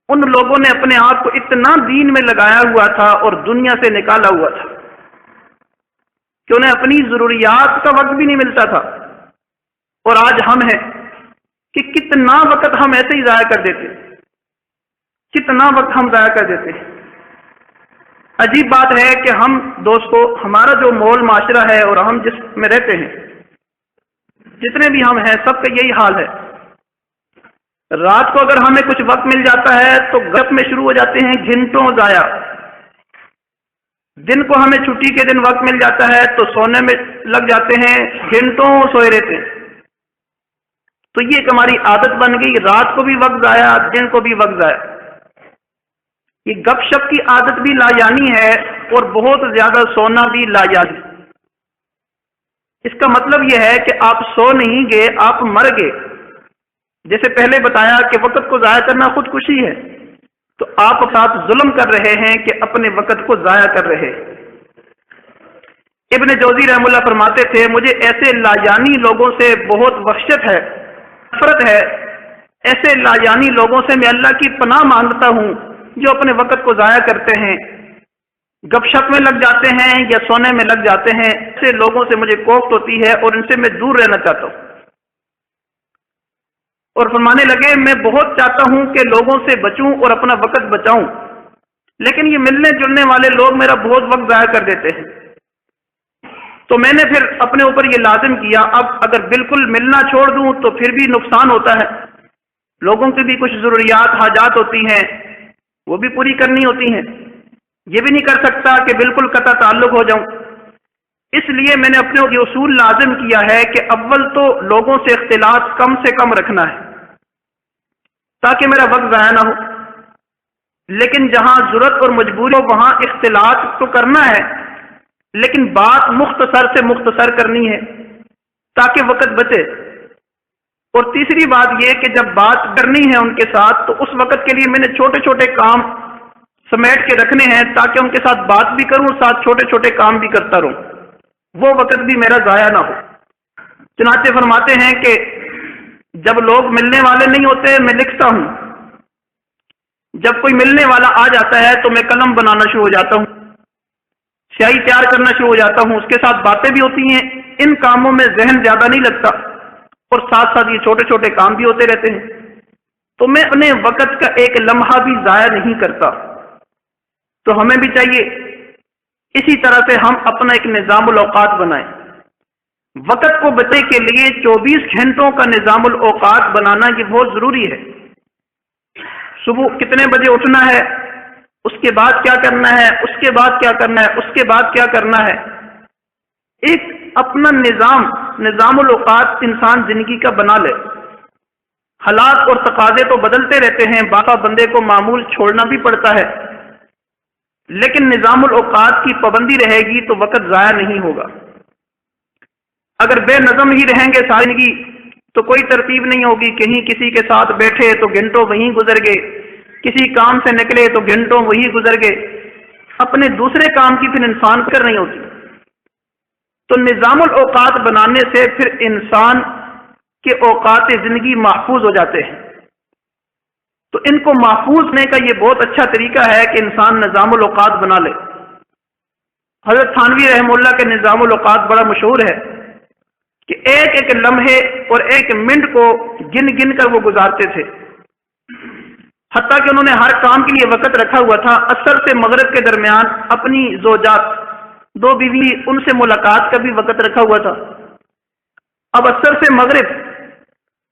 ان لوگوں نے اپنے آپ کو اتنا دین میں لگایا ہوا تھا اور دنیا سے نکالا ہوا تھا کہ انہیں اپنی ضروریات کا وقت بھی نہیں ملتا تھا۔ اور آج ہم ہیں کہ کتنا وقت ہم ایسے ہی ضائع کر دیتے، کتنا وقت ہم ضائع کر دیتے۔ عجیب بات ہے کہ ہم دوستو، ہمارا جو مول معاشرہ ہے اور ہم جس میں رہتے ہیں، جتنے بھی ہم ہیں، سب کا یہی حال ہے۔ رات کو اگر ہمیں کچھ وقت مل جاتا ہے تو گپ میں شروع ہو جاتے ہیں گھنٹوں ضائع۔ دن کو ہمیں چھٹی کے دن وقت مل جاتا ہے تو سونے میں لگ جاتے ہیں، گھنٹوں سوئے رہتے ہیں۔ تو یہ ایک ہماری عادت بن گئی، رات کو بھی وقت ضائع، دن کو بھی وقت ضائع۔ یہ گپ شپ کی عادت بھی لایانی ہے اور بہت زیادہ سونا بھی لایانی۔ اس کا مطلب یہ ہے کہ آپ سو نہیں گئے، آپ مر گئے۔ جیسے پہلے بتایا کہ وقت کو ضائع کرنا خودکشی ہے، تو آپ ساتھ ظلم کر رہے ہیں کہ اپنے وقت کو ضائع کر رہے۔ ابن جوزی رحم اللہ فرماتے تھے مجھے ایسے لایانی لوگوں سے بہت وحشت ہے، نفرت ہے۔ ایسے لایانی لوگوں سے میں اللہ کی پناہ مانگتا ہوں جو اپنے وقت کو ضائع کرتے ہیں، گپ شپ میں لگ جاتے ہیں یا سونے میں لگ جاتے ہیں۔ ایسے لوگوں سے مجھے کوفت ہوتی ہے اور ان سے میں دور رہنا چاہتا ہوں۔ اور فرمانے لگے میں بہت چاہتا ہوں کہ لوگوں سے بچوں اور اپنا وقت بچاؤں، لیکن یہ ملنے جلنے والے لوگ میرا بہت وقت ضائع کر دیتے ہیں۔ تو میں نے پھر اپنے اوپر یہ لازم کیا، اب اگر بالکل ملنا چھوڑ دوں تو پھر بھی نقصان ہوتا ہے۔ لوگوں کی بھی کچھ ضروریات حاجات ہوتی ہیں، وہ بھی پوری کرنی ہوتی ہیں۔ یہ بھی نہیں کر سکتا کہ بالکل قطع تعلق ہو جاؤں۔ اس لیے میں نے اپنے یہ اصول لازم کیا ہے کہ اول تو لوگوں سے اختلاط کم سے کم رکھنا ہے تاکہ میرا وقت ضائع نہ ہو، لیکن جہاں ضرورت اور مجبوری ہو وہاں اختلاط تو کرنا ہے، لیکن بات مختصر سے مختصر کرنی ہے تاکہ وقت بچے۔ اور تیسری بات یہ کہ جب بات کرنی ہے ان کے ساتھ تو اس وقت کے لیے میں نے چھوٹے چھوٹے کام سمیٹ کے رکھنے ہیں تاکہ ان کے ساتھ بات بھی کروں اور ساتھ چھوٹے چھوٹے کام بھی کرتا رہوں، وہ وقت بھی میرا ضائع نہ ہو۔ چنانچہ فرماتے ہیں کہ جب لوگ ملنے والے نہیں ہوتے میں لکھتا ہوں، جب کوئی ملنے والا آ جاتا ہے تو میں قلم بنانا شروع ہو جاتا ہوں، سیاہی تیار کرنا شروع ہو جاتا ہوں، اس کے ساتھ باتیں بھی ہوتی ہیں، ان کاموں میں ذہن زیادہ نہیں لگتا اور ساتھ ساتھ یہ چھوٹے چھوٹے کام بھی ہوتے رہتے ہیں، تو میں اپنے وقت کا ایک لمحہ بھی ضائع نہیں کرتا۔ تو ہمیں بھی چاہیے اسی طرح سے ہم اپنا ایک نظام الاوقات بنائیں۔ وقت کو بچے کے لیے 24 گھنٹوں کا نظام الاوقات بنانا یہ بہت ضروری ہے۔ صبح کتنے بجے اٹھنا ہے، اس کے بعد کیا کرنا ہے، اس کے بعد کیا کرنا ہے، اس کے بعد کیا کرنا ہے، ایک اپنا نظام الاوقات انسان زندگی کا بنا لے۔ حالات اور تقاضے تو بدلتے رہتے ہیں، بعض بندے کو معمول چھوڑنا بھی پڑتا ہے، لیکن نظام الاوقات کی پابندی رہے گی تو وقت ضائع نہیں ہوگا۔ اگر بے نظم ہی رہیں گے ساری زندگی تو کوئی ترتیب نہیں ہوگی، کہیں کسی کے ساتھ بیٹھے تو گھنٹوں وہیں گزر گئے، کسی کام سے نکلے تو گھنٹوں وہیں گزر گئے، اپنے دوسرے کام کی پھر انسان کر نہیں ہوتی۔ تو نظام الاوقات بنانے سے پھر انسان کے اوقات زندگی محفوظ ہو جاتے ہیں۔ تو ان کو محفوظ کرنے کا یہ بہت اچھا طریقہ ہے کہ انسان نظام الاوقات بنا لے۔ حضرت تھانوی رحمہ اللہ کے نظام الاوقات بڑا مشہور ہے کہ ایک ایک لمحے اور ایک منٹ کو گن گن کر وہ گزارتے تھے، حتیٰ کہ انہوں نے ہر کام کے لیے وقت رکھا ہوا تھا۔ عصر سے مغرب کے درمیان اپنی زوجات، 2 بیوی، ان سے ملاقات کا بھی وقت رکھا ہوا تھا۔ اب عصر سے مغرب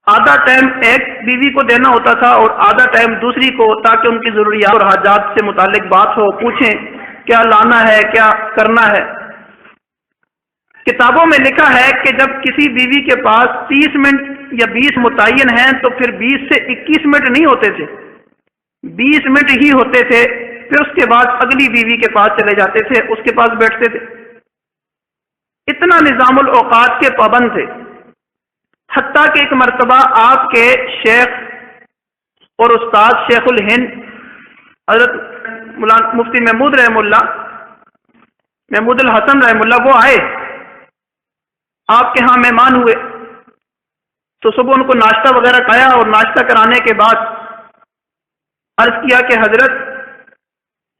آدھا ٹائم ایک بیوی کو دینا ہوتا تھا اور آدھا ٹائم دوسری کو، تاکہ ان کی ضروریات اور حاجات سے متعلق بات ہو، پوچھیں کیا لانا ہے، کیا کرنا ہے۔ کتابوں میں لکھا ہے کہ جب کسی بیوی کے پاس 30 منٹ یا 20 متعین ہیں تو پھر 20 سے 21 منٹ نہیں ہوتے تھے، 20 منٹ ہی ہوتے تھے، پھر اس کے بعد اگلی بیوی کے پاس چلے جاتے تھے، اس کے پاس بیٹھتے تھے۔ اتنا نظام الاوقات کے پابند تھے، حتیٰ کہ ایک مرتبہ آپ کے شیخ اور استاد شیخ الہند حضرت مفتی محمود رحم اللہ، محمود الحسن رحم اللہ، وہ آئے آپ کے ہاں مہمان ہوئے، تو صبح ان کو ناشتہ وغیرہ کھایا اور ناشتہ کرانے کے بعد عرض کیا کہ حضرت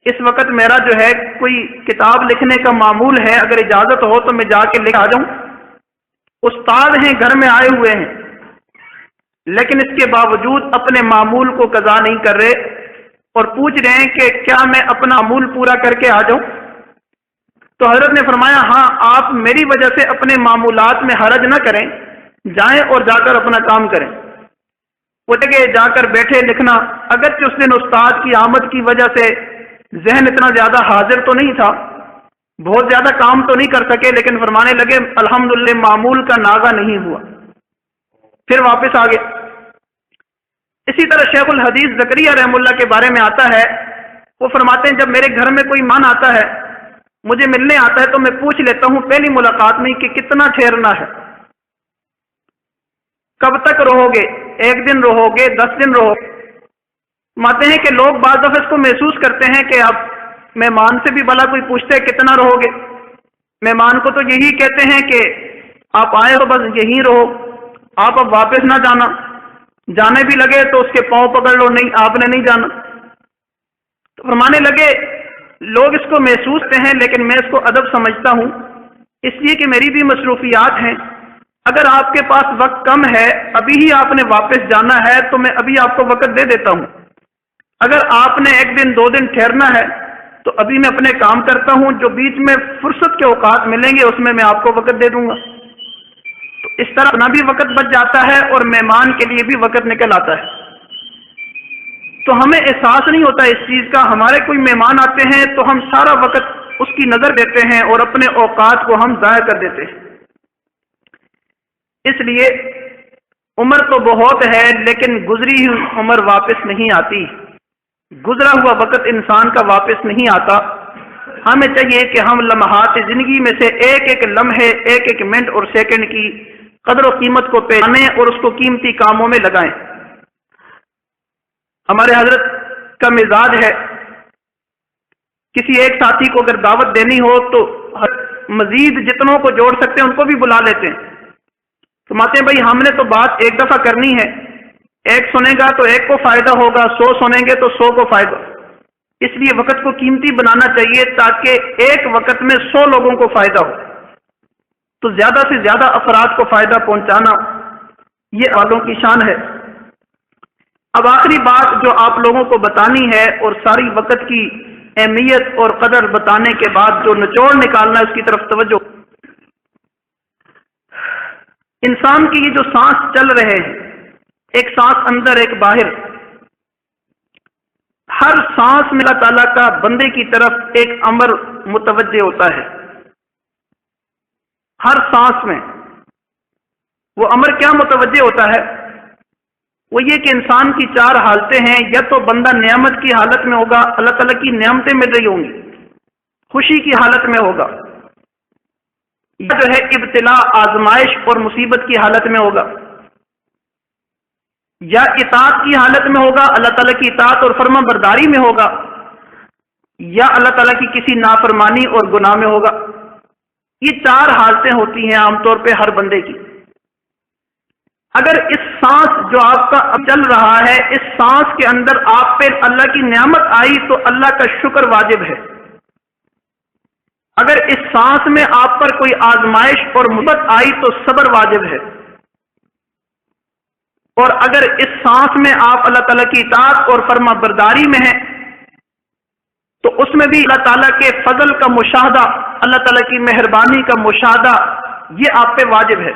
اس وقت میرا جو ہے کوئی کتاب لکھنے کا معمول ہے، اگر اجازت ہو تو میں جا کے لکھ آ جاؤں۔ استاد ہیں، گھر میں آئے ہوئے ہیں، لیکن اس کے باوجود اپنے معمول کو قضا نہیں کر رہے اور پوچھ رہے ہیں کہ کیا میں اپنا معمول پورا کر کے آ جاؤں؟ تو حضرت نے فرمایا ہاں، آپ میری وجہ سے اپنے معمولات میں حرج نہ کریں، جائیں اور جا کر اپنا کام کریں۔ وہ جگہ جا کر بیٹھے لکھنا، اگرچہ اس دن استاد کی آمد کی وجہ سے ذہن اتنا زیادہ حاضر تو نہیں تھا، بہت زیادہ کام تو نہیں کر سکے، لیکن فرمانے لگے الحمدللہ معمول کا ناغہ نہیں ہوا، پھر واپس آ گئے۔ اسی طرح شیخ الحدیث زکریا رحم اللہ کے بارے میں آتا ہے، وہ فرماتے ہیں جب میرے گھر میں کوئی مہمان آتا ہے، مجھے ملنے آتا ہے، تو میں پوچھ لیتا ہوں پہلی ملاقات میں کہ کتنا ٹھہرنا ہے، کب تک رہو گے، 1 دن رہو گے، 10 دن رہو گے۔ ماتے ہیں کہ لوگ بعض دفعہ اس کو محسوس کرتے ہیں کہ اب مہمان سے بھی بھلا کوئی پوچھتے ہے کتنا رہو گے، مہمان کو تو یہی کہتے ہیں کہ آپ آئے ہو بس یہیں رہو، آپ اب واپس نہ جانا، جانے بھی لگے تو اس کے پاؤں پکڑ لو، نہیں آپ نے نہیں جانا۔ تو فرمانے لگے لوگ اس کو محسوس کرتے ہیں، لیکن میں اس کو ادب سمجھتا ہوں، اس لیے کہ میری بھی مصروفیات ہیں۔ اگر آپ کے پاس وقت کم ہے، ابھی ہی آپ نے واپس جانا ہے، تو میں ابھی آپ کو وقت دے دیتا ہوں۔ اگر آپ نے 1 دن 2 دن ٹھہرنا ہے تو ابھی میں اپنے کام کرتا ہوں، جو بیچ میں فرصت کے اوقات ملیں گے اس میں میں آپ کو وقت دے دوں گا۔ تو اس طرح اپنا بھی وقت بچ جاتا ہے اور مہمان کے لیے بھی وقت نکل آتا ہے۔ تو ہمیں احساس نہیں ہوتا اس چیز کا، ہمارے کوئی مہمان آتے ہیں تو ہم سارا وقت اس کی نظر دیتے ہیں اور اپنے اوقات کو ہم ضائع کر دیتے ہیں۔ اس لیے عمر تو بہت ہے، لیکن گزری ہوئی عمر واپس نہیں آتی، گزرا ہوا وقت انسان کا واپس نہیں آتا۔ ہمیں چاہیے کہ ہم لمحات زندگی میں سے ایک ایک لمحے، ایک ایک منٹ اور سیکنڈ کی قدر و قیمت کو پہچانیں اور اس کو قیمتی کاموں میں لگائیں۔ ہمارے حضرت کا مزاج ہے، کسی ایک ساتھی کو اگر دعوت دینی ہو تو مزید جتنوں کو جوڑ سکتے ہیں ان کو بھی بلا لیتے ہیں۔ فرماتے ہیں بھائی ہم نے تو بات ایک دفعہ کرنی ہے، ایک سنے گا تو ایک کو فائدہ ہوگا، 100 سنیں گے تو 100 کو فائدہ، اس لیے وقت کو قیمتی بنانا چاہیے تاکہ ایک وقت میں 100 لوگوں کو فائدہ ہو، تو زیادہ سے زیادہ افراد کو فائدہ پہنچانا یہ والوں کی شان ہے۔ اب آخری بات جو آپ لوگوں کو بتانی ہے اور ساری وقت کی اہمیت اور قدر بتانے کے بعد جو نچوڑ نکالنا ہے اس کی طرف توجہ۔ انسان کی یہ جو سانس چل رہے ہیں، ایک سانس اندر ایک باہر، ہر سانس میں اللہ تعالیٰ کا بندے کی طرف ایک امر متوجہ ہوتا ہے۔ ہر سانس میں وہ امر کیا متوجہ ہوتا ہے؟ وہ یہ کہ انسان کی 4 حالتیں ہیں، یا تو بندہ نعمت کی حالت میں ہوگا، اللہ تعالیٰ کی نعمتیں مل رہی ہوں گی، خوشی کی حالت میں ہوگا، یا جو ہے ابتلا آزمائش اور مصیبت کی حالت میں ہوگا، یا اطاعت کی حالت میں ہوگا، اللہ تعالیٰ کی اطاعت اور فرما برداری میں ہوگا، یا اللہ تعالیٰ کی کسی نافرمانی اور گناہ میں ہوگا۔ یہ 4 حالتیں ہوتی ہیں عام طور پہ ہر بندے کی۔ اگر اس سانس جو آپ کا چل رہا ہے، اس سانس کے اندر آپ پہ اللہ کی نعمت آئی تو اللہ کا شکر واجب ہے۔ اگر اس سانس میں آپ پر کوئی آزمائش اور مصیبت آئی تو صبر واجب ہے، اور اگر اس سانس میں آپ اللہ تعالیٰ کی اطاعت اور فرما برداری میں ہیں تو اس میں بھی اللہ تعالیٰ کے فضل کا مشاہدہ، اللہ تعالیٰ کی مہربانی کا مشاہدہ یہ آپ پہ واجب ہے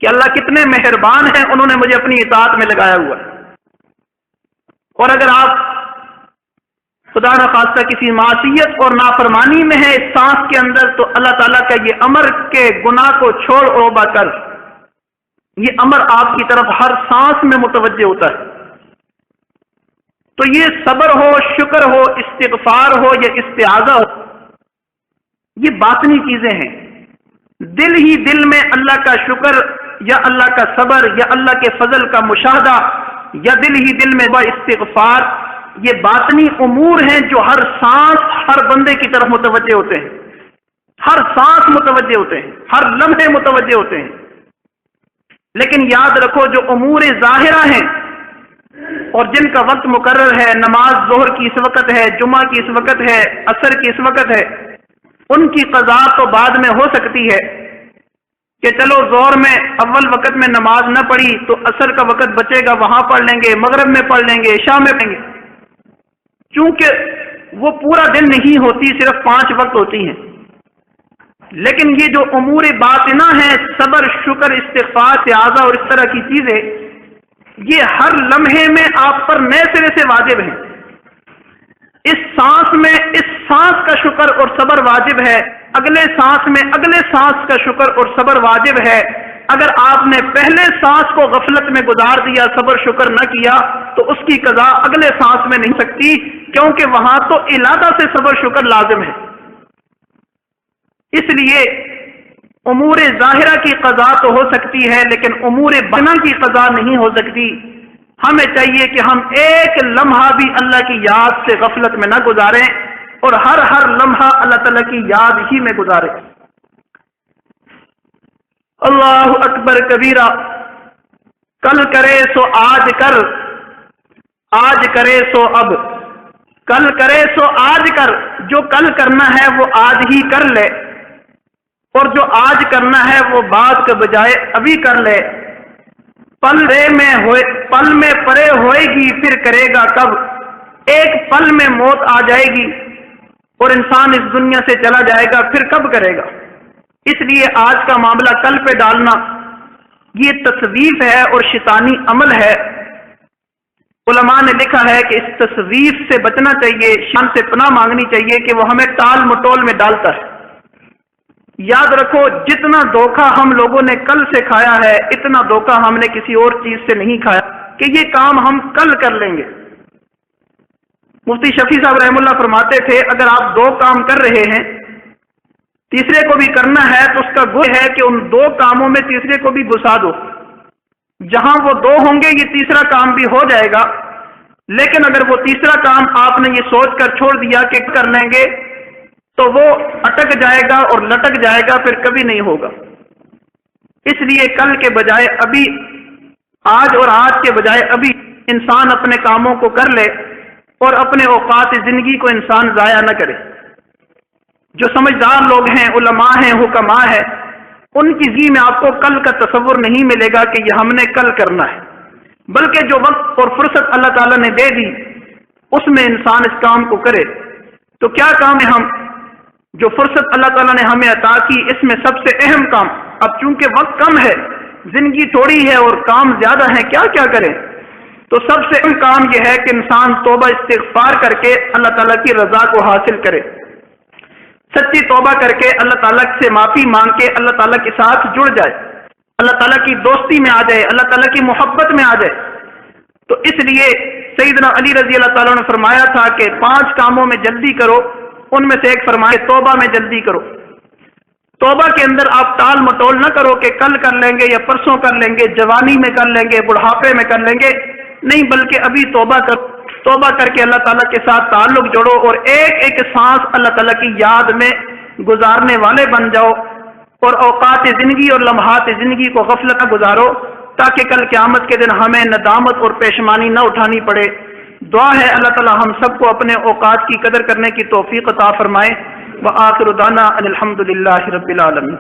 کہ اللہ کتنے مہربان ہیں، انہوں نے مجھے اپنی اطاعت میں لگایا ہوا ہے۔ اور اگر آپ خدا نخواستہ کسی معصیت اور نافرمانی میں ہے اس سانس کے اندر، تو اللہ تعالیٰ کا یہ امر کے گناہ کو چھوڑ توبہ کر، یہ امر آپ کی طرف ہر سانس میں متوجہ ہوتا ہے۔ تو یہ صبر ہو، شکر ہو، استغفار ہو یا استعاذہ ہو، یہ باطنی چیزیں ہیں۔ دل ہی دل میں اللہ کا شکر یا اللہ کا صبر یا اللہ کے فضل کا مشاہدہ یا دل ہی دل میں استغفار، یہ باطنی امور ہیں جو ہر سانس ہر بندے کی طرف متوجہ ہوتے ہیں، ہر سانس متوجہ ہوتے ہیں، ہر لمحے متوجہ ہوتے ہیں۔ لیکن یاد رکھو جو امور ظاہرہ ہیں اور جن کا وقت مقرر ہے، نماز ظہر کی اس وقت ہے، جمعہ کی اس وقت ہے، عصر کی اس وقت ہے، ان کی قضا تو بعد میں ہو سکتی ہے کہ چلو ظہر میں اول وقت میں نماز نہ پڑھی تو عصر کا وقت بچے گا، وہاں پڑھ لیں گے، مغرب میں پڑھ لیں گے، عشاء میں پڑھیں گے، چونکہ وہ پورا دن نہیں ہوتی، صرف 5 وقت ہوتی ہیں۔ لیکن یہ جو امور باطنہ ہیں، صبر، شکر، استغفار، استعاذہ اور اس طرح کی چیزیں، یہ ہر لمحے میں آپ پر نئے سرے سے واجب ہیں۔ اس سانس میں اس سانس کا شکر اور صبر واجب ہے، اگلے سانس میں اگلے سانس کا شکر اور صبر واجب ہے۔ اگر آپ نے پہلے سانس کو غفلت میں گزار دیا، صبر شکر نہ کیا، تو اس کی قضا اگلے سانس میں نہیں سکتی، کیونکہ وہاں تو علادہ سے صبر شکر لازم ہے۔ اس لیے امور ظاہرہ کی قضا تو ہو سکتی ہے، لیکن امور باطنہ کی قضا نہیں ہو سکتی۔ ہمیں چاہیے کہ ہم ایک لمحہ بھی اللہ کی یاد سے غفلت میں نہ گزاریں اور ہر لمحہ اللہ تعالیٰ کی یاد ہی میں گزاریں۔ اللہ اکبر کبیرہ، کل کرے سو آج کر، آج کرے سو اب، کل کرے سو آج کر، جو کل کرنا ہے وہ آج ہی کر لے، اور جو آج کرنا ہے وہ بعد کے بجائے ابھی کر لے۔ پل میں پرے ہوئے گی پھر کرے گا کب، ایک پل میں موت آ جائے گی اور انسان اس دنیا سے چلا جائے گا، پھر کب کرے گا؟ اس لیے آج کا معاملہ کل پہ ڈالنا یہ تصویف ہے اور شیطانی عمل ہے۔ علماء نے لکھا ہے کہ اس تصویف سے بچنا چاہیے، شان سے پناہ مانگنی چاہیے کہ وہ ہمیں ٹال مٹول میں ڈالتا ہے۔ یاد رکھو جتنا دھوکہ ہم لوگوں نے کل سے کھایا ہے، اتنا دھوکہ ہم نے کسی اور چیز سے نہیں کھایا کہ یہ کام ہم کل کر لیں گے۔ مفتی شفیع صاحب رحم اللہ فرماتے تھے اگر آپ 2 کام کر رہے ہیں تیسرے کو بھی کرنا ہے تو اس کا گویا ہے کہ ان دو کاموں میں تیسرے کو بھی گھسا دو. جہاں وہ دو ہوں گے یہ تیسرا کام بھی ہو جائے گا. لیکن اگر وہ تیسرا کام آپ نے یہ سوچ کر چھوڑ دیا کہ کر لیں گے تو وہ اٹک جائے گا اور لٹک جائے گا، پھر کبھی نہیں ہوگا. اس لیے کل کے بجائے ابھی، آج اور آج کے بجائے ابھی انسان اپنے کاموں کو کر لے اور اپنے اوقات زندگی کو انسان ضائع نہ کرے. جو سمجھدار لوگ ہیں، علماء ہیں، حکماء ہیں، ان کی ذہن میں آپ کو کل کا تصور نہیں ملے گا کہ یہ ہم نے کل کرنا ہے، بلکہ جو وقت اور فرصت اللہ تعالیٰ نے دے دی اس میں انسان اس کام کو کرے. تو کیا کام ہے؟ ہم جو فرصت اللہ تعالیٰ نے ہمیں عطا کی اس میں سب سے اہم کام، اب چونکہ وقت کم ہے، زندگی تھوڑی ہے اور کام زیادہ ہے، کیا کیا کریں؟ تو سب سے اہم کام یہ ہے کہ انسان توبہ استغفار کر کے اللہ تعالیٰ کی رضا کو حاصل کرے. سچی توبہ کر کے اللہ تعالیٰ سے معافی مانگ کے اللہ تعالیٰ کے ساتھ جڑ جائے، اللہ تعالیٰ کی دوستی میں آ جائے، اللہ تعالیٰ کی محبت میں آ جائے. تو اس لیے سیدنا علی رضی اللہ تعالیٰ نے فرمایا تھا کہ 5 کاموں میں جلدی کرو، ان میں سے ایک فرمایا توبہ میں جلدی کرو. توبہ کے اندر آپ ٹال مٹول نہ کرو کہ کل کر لیں گے یا پرسوں کر لیں گے، جوانی میں کر لیں گے، بڑھاپے میں کر لیں گے، نہیں، بلکہ ابھی توبہ کرو. توبہ کر کے اللہ تعالیٰ کے ساتھ تعلق جوڑو اور ایک ایک سانس اللہ تعالیٰ کی یاد میں گزارنے والے بن جاؤ اور اوقات زندگی اور لمحات زندگی کو غفلت نہ گزارو، تاکہ کل قیامت کے دن ہمیں ندامت اور پشیمانی نہ اٹھانی پڑے. دعا ہے اللہ تعالیٰ ہم سب کو اپنے اوقات کی قدر کرنے کی توفیق عطا فرمائے. وآخر دعوانا ان الحمد للہ رب العالمین.